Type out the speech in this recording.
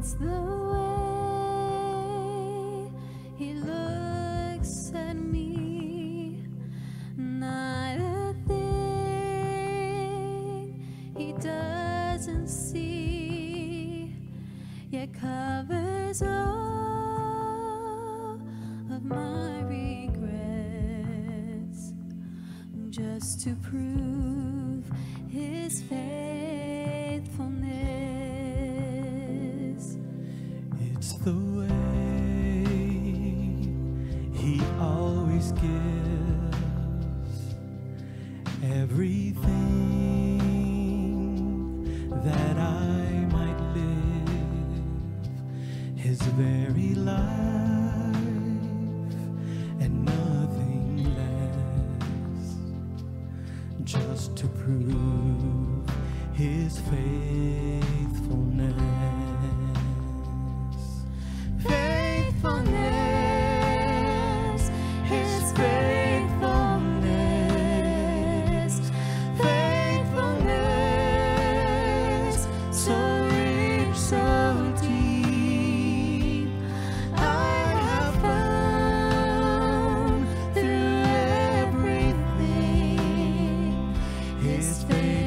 It's the way he looks at me, not a thing he doesn't see, yet covers all of my regrets, just to prove his faithfulness. It's the way he always gives everything that I might live, his very life and nothing less, just to prove his faithfulness. Faithfulness, his faithfulness, faithfulness, so rich, so deep. I have found through everything his faithfulness.